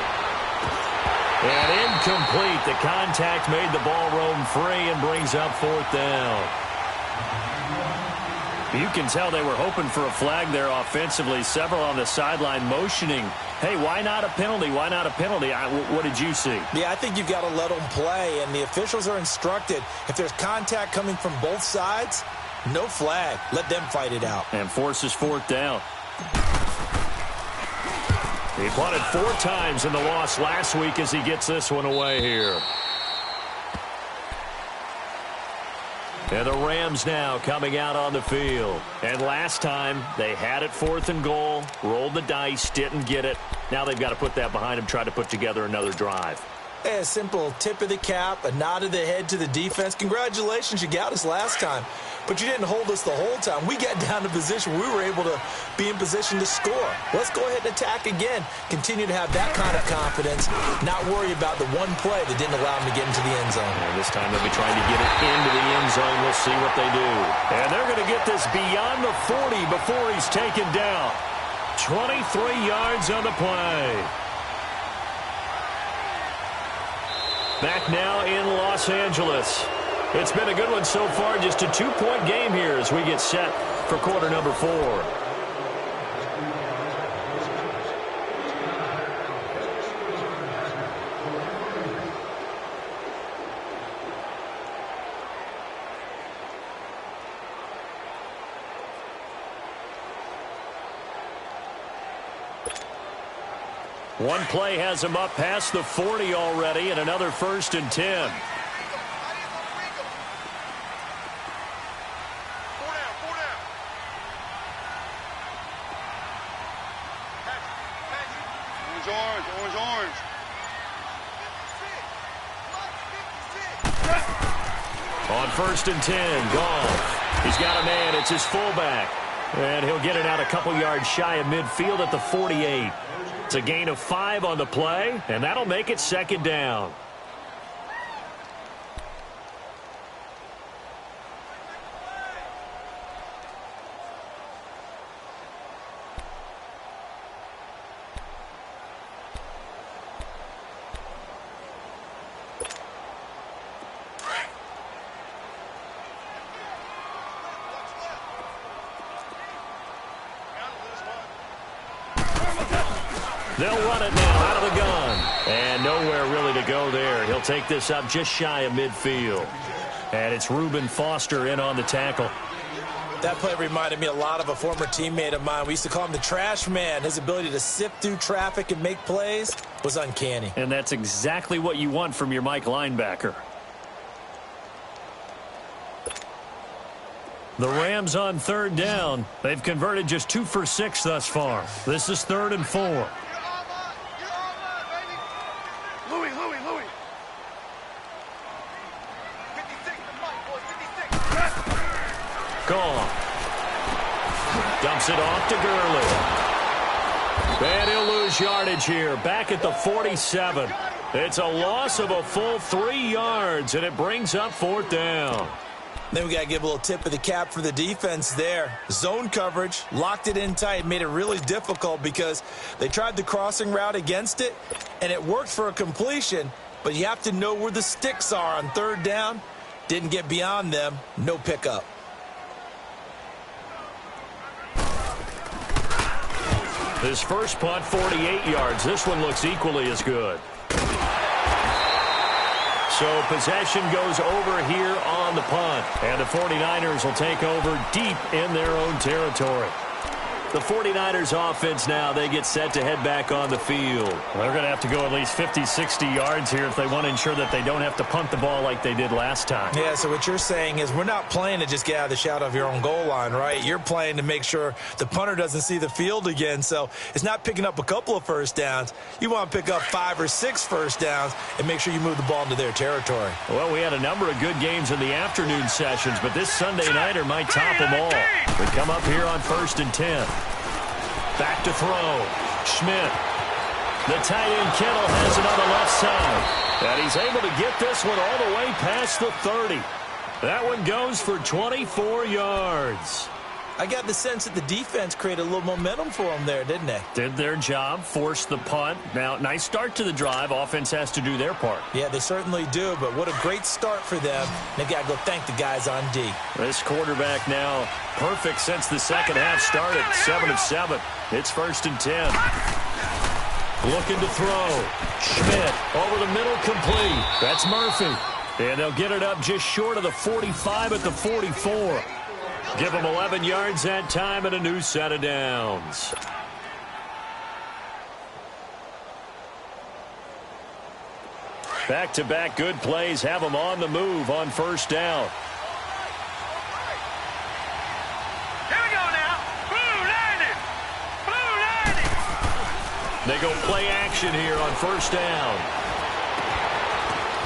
And incomplete. The contact made the ball roam free and brings up 4th down. You can tell they were hoping for a flag there offensively. Several on the sideline motioning, hey, why not a penalty? Why not a penalty? What did you see? Yeah, I think you've got to let them play, and the officials are instructed, if there's contact coming from both sides, no flag. Let them fight it out. And forces 4th down. He punted 4 times in the loss last week as he gets this one away here. And the Rams now coming out on the field. And last time, they had it 4th and goal, rolled the dice, didn't get it. Now they've got to put that behind them, try to put together another drive. Hey, a simple tip of the cap, a nod of the head to the defense. Congratulations, you got us last time. But you didn't hold us the whole time. We got down to position. We were able to be in position to score. Let's go ahead and attack again. Continue to have that kind of confidence. Not worry about the one play that didn't allow them to get into the end zone. And this time they'll be trying to get it into the end zone. We'll see what they do. And they're going to get this beyond the 40 before he's taken down. 23 yards on the play. Back now in Los Angeles. It's been a good one so far. Just a 2-point game here as we get set for quarter number 4. One play has him up past the 40 already, and another 1st and 10. Orange. On 1st and 10, Goff. He's got a man. It's his fullback. And he'll get it out a couple yards shy of midfield at the 48. It's a gain of 5 on the play, and that'll make it 2nd down. They'll run it now out of the gun. And nowhere really to go there. He'll take this up just shy of midfield. And it's Reuben Foster in on the tackle. That play reminded me a lot of a former teammate of mine. We used to call him the trash man. His ability to sift through traffic and make plays was uncanny. And that's exactly what you want from your Mike linebacker. The Rams on 3rd down. They've converted just 2 for 6 thus far. This is 3rd and 4. gone. Dumps it off to Gurley. And he'll lose yardage here, back at the 47. It's a loss of a full 3 yards, and it brings up 4th down. Then we got to give a little tip of the cap for the defense there. Zone coverage, locked it in tight, made it really difficult because they tried the crossing route against it, and it worked for a completion, but you have to know where the sticks are on 3rd down. Didn't get beyond them, no pickup. His first punt, 48 yards. This one looks equally as good. So possession goes over here on the punt. And the 49ers will take over deep in their own territory. The 49ers offense now, they get set to head back on the field. They're going to have to go at least 50, 60 yards here if they want to ensure that they don't have to punt the ball like they did last time. Yeah, so what you're saying is we're not playing to just get out of the shadow of your own goal line, right? You're playing to make sure the punter doesn't see the field again. So it's not picking up a couple of first downs. You want to pick up 5 or 6 first downs and make sure you move the ball into their territory. Well, we had a number of good games in the afternoon sessions, but this Sunday nighter might top them all. We come up here on 1st and 10. Back to throw. Schmidt. The tight end Kittle has it on the left side. And he's able to get this one all the way past the 30. That one goes for 24 yards. I got the sense that the defense created a little momentum for them there, didn't they? Did their job, forced the punt. Now, nice start to the drive. Offense has to do their part. Yeah, they certainly do, but what a great start for them. They got to go thank the guys on D. This quarterback now perfect since the second half started, 7 of 7. It's 1st and 10. Looking to throw. Schmidt over the middle, complete. That's Murphy. And they'll get it up just short of the 45 at the 44. Give them 11 yards that time and a new set of downs. Back-to-back good plays have them on the move on 1st down. Here we go now. Blue landing. Blue landing. They go play action here on 1st down.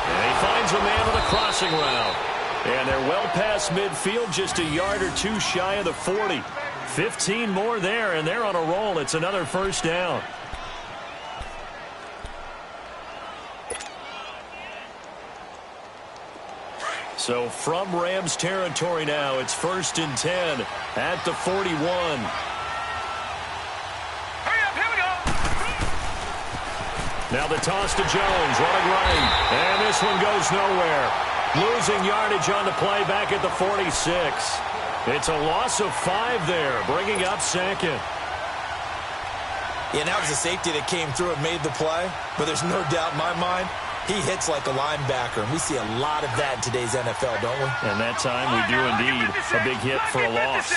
And he finds a man on a crossing route. And they're well past midfield, just a yard or 2 shy of the 40. 15 more there, and they're on a roll. It's another 1st down. So from Rams territory now, it's 1st and 10 at the 41. Hurry up, here we go. Now the toss to Jones, running right. And this one goes nowhere. Losing yardage on the play back at the 46. It's a loss of 5 there, bringing up 2nd. Yeah, that was a safety that came through and made the play, but there's no doubt in my mind, he hits like a linebacker, and we see a lot of that in today's NFL, don't we? And that time we do indeed. A big hit for a loss.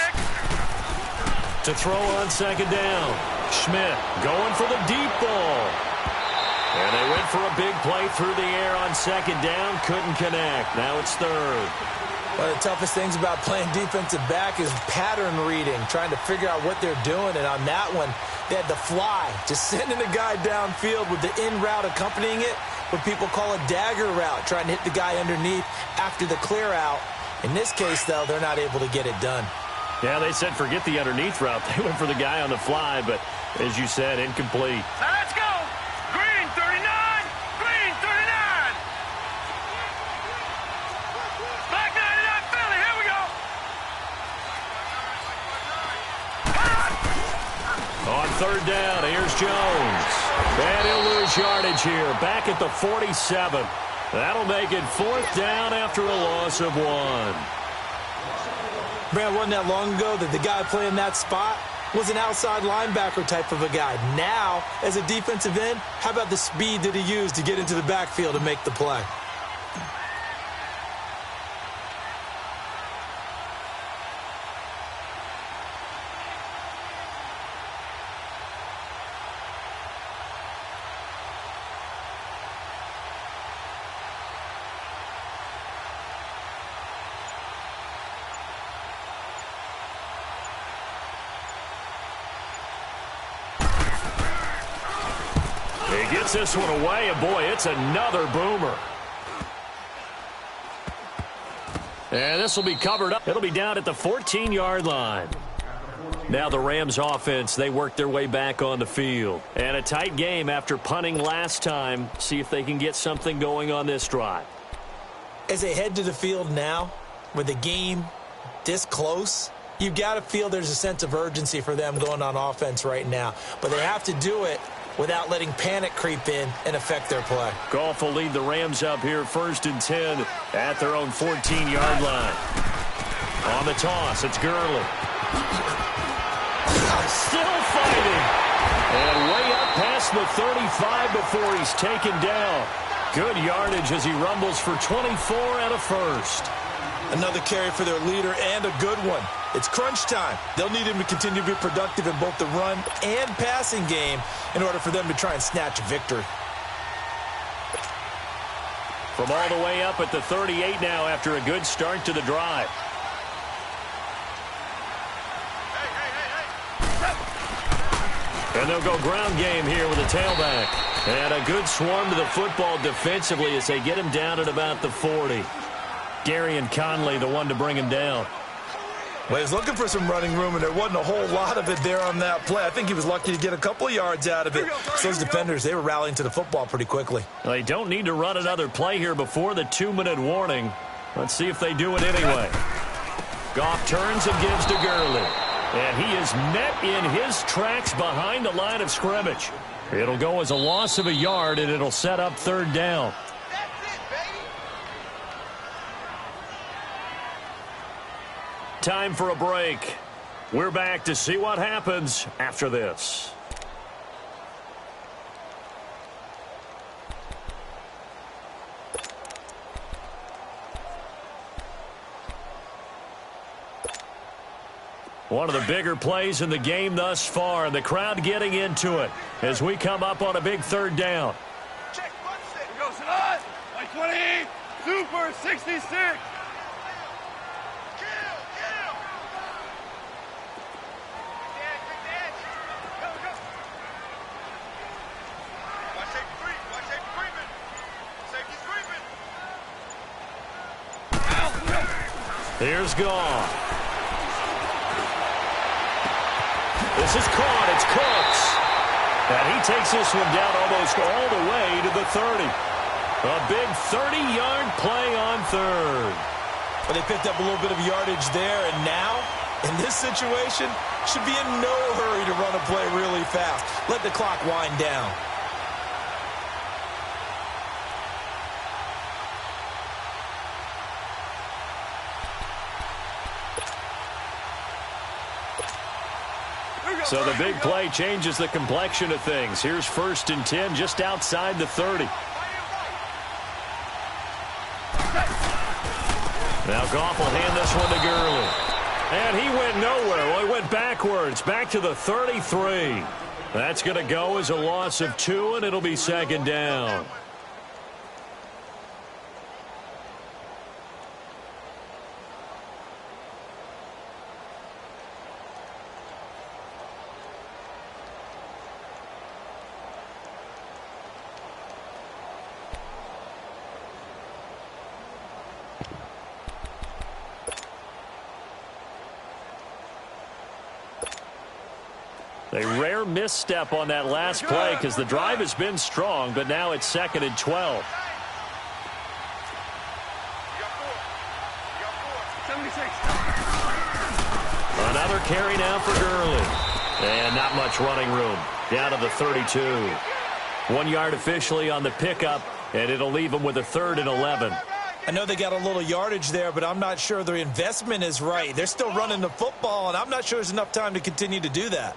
To throw on 2nd down. Schmidt going for the deep ball. And they went for a big play through the air on 2nd down. Couldn't connect. Now it's 3rd. One of the toughest things about playing defensive back is pattern reading, trying to figure out what they're doing. And on that one, they had the fly, just sending the guy downfield with the in route accompanying it, what people call a dagger route, trying to hit the guy underneath after the clear out. In this case, though, they're not able to get it done. Yeah, they said forget the underneath route. They went for the guy on the fly, but as you said, incomplete. Let's go. Green 39. Green 39. Black 99 Philly. Here we go. On 3rd down, here's Jones. And he'll lose yardage here, back at the 47. That'll make it 4th down after a loss of 1. Brad, wasn't that long ago that the guy playing that spot was an outside linebacker type of a guy. Now, as a defensive end, how about the speed that he used to get into the backfield and make the play? He gets this one away, and boy, it's another boomer. And this will be covered up. It'll be down at the 14-yard line. Now the Rams offense, they work their way back on the field. And a tight game after punting last time. See if they can get something going on this drive. As they head to the field now, with the game this close, you've got to feel there's a sense of urgency for them going on offense right now. But they have to do it without letting panic creep in and affect their play. Goff will lead the Rams up here 1st and 10 at their own 14-yard line. On the toss, it's Gurley. Still fighting. And way up past the 35 before he's taken down. Good yardage as he rumbles for 24 and a first. Another carry for their leader and a good one. It's crunch time. They'll need him to continue to be productive in both the run and passing game in order for them to try and snatch a victory. From all the way up at the 38 now after a good start to the drive. And they'll go ground game here with a tailback. And a good swarm to the football defensively as they get him down at about the 40. Gary and Conley, the one to bring him down. Well, he was looking for some running room, and there wasn't a whole lot of it there on that play. I think he was lucky to get a couple of yards out of it. So those defenders, they were rallying to the football pretty quickly. They don't need to run another play here before the 2-minute warning. Let's see if they do it anyway. Goff turns and gives to Gurley. And he is met in his tracks behind the line of scrimmage. It'll go as a loss of a yard, and it'll set up 3rd down. Time for a break. We're back to see what happens after this. One of the bigger plays in the game thus far, and the crowd getting into it as we come up on a big 3rd down. Check, here goes it on. 120, Super 66. Here's Goff. This is caught. It's Cooks. And he takes this one down almost all the way to the 30. A big 30-yard play on 3rd. But they picked up a little bit of yardage there, and now, in this situation, should be in no hurry to run a play really fast. Let the clock wind down. So the big play changes the complexion of things. Here's 1st and 10 just outside the 30. Now Goff will hand this one to Gurley. And he went nowhere. Well, he went backwards, back to the 33. That's going to go as a loss of 2, and it'll be 2nd down. A rare misstep on that last play because the drive has been strong, but now it's 2nd and 12. Another carry now for Gurley. And not much running room. Down to the 32. 1 yard officially on the pickup, and it'll leave him with a 3rd and 11. I know they got a little yardage there, but I'm not sure their investment is right. They're still running the football, and I'm not sure there's enough time to continue to do that.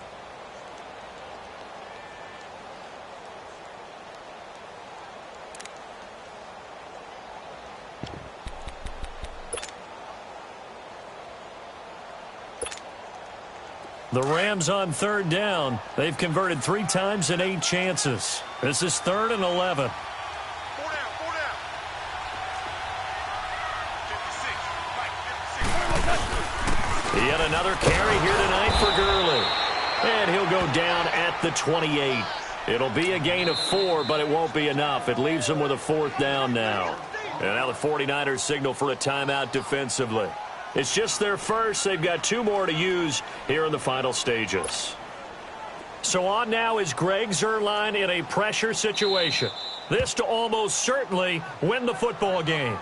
The Rams on 3rd down. They've converted 3 times in 8 chances. This is 3rd and 11. Yet another carry here tonight for Gurley. And he'll go down at the 28. It'll be a gain of 4, but it won't be enough. It leaves him with a 4th down now. And now the 49ers signal for a timeout defensively. It's just their first. They've got 2 more to use here in the final stages. So on now is Greg Zuerlein in a pressure situation. This to almost certainly win the football game.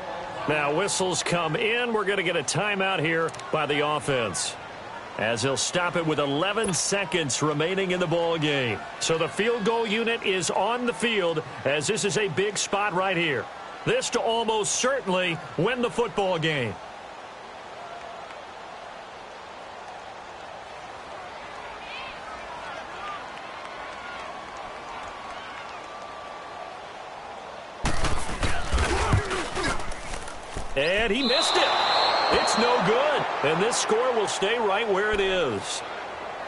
Now whistles come in. We're going to get a timeout here by the offense, as he'll stop it with 11 seconds remaining in the ball game. So the field goal unit is on the field, as this is a big spot right here. This to almost certainly win the football game. And he missed it. It's no good. And this score will stay right where it is.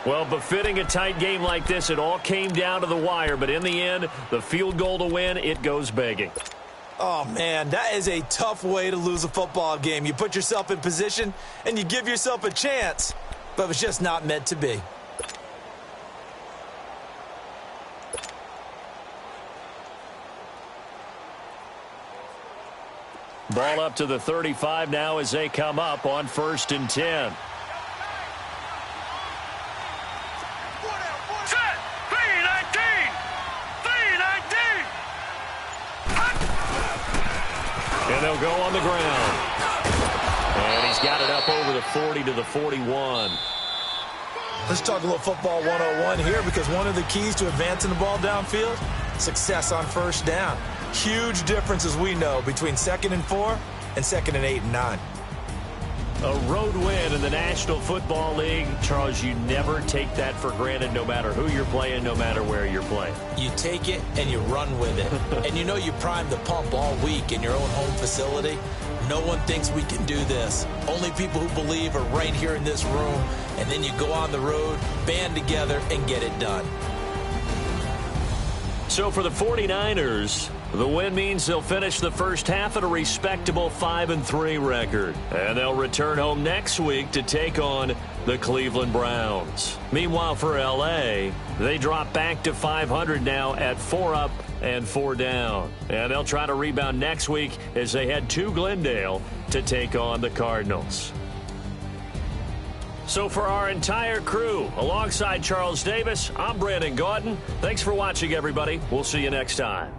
Well, befitting a tight game like this, it all came down to the wire. But in the end, the field goal to win, it goes begging. Oh, man, that is a tough way to lose a football game. You put yourself in position, and you give yourself a chance. But it's just not meant to be. Ball up to the 35 now as they come up on 1st and 10. Set. 319. 319. And they'll go on the ground. And he's got it up over the 40 to the 41. Let's talk a little football 101 here, because one of the keys to advancing the ball downfield, success on 1st down. Huge difference, as we know, between 2nd and 4 and 2nd and 8 and 9. A road win in the National Football League. Charles, you never take that for granted, no matter who you're playing, no matter where you're playing. You take it and you run with it. And you know you primed the pump all week in your own home facility. No one thinks we can do this. Only people who believe are right here in this room. And then you go on the road, band together, and get it done. So for the 49ers, the win means they'll finish the first half at a respectable 5-3 record. And they'll return home next week to take on the Cleveland Browns. Meanwhile, for L.A., they drop back to 500 now at 4 up and 4 down. And they'll try to rebound next week as they head to Glendale to take on the Cardinals. So for our entire crew, alongside Charles Davis, I'm Brandon Gaudin. Thanks for watching, everybody. We'll see you next time.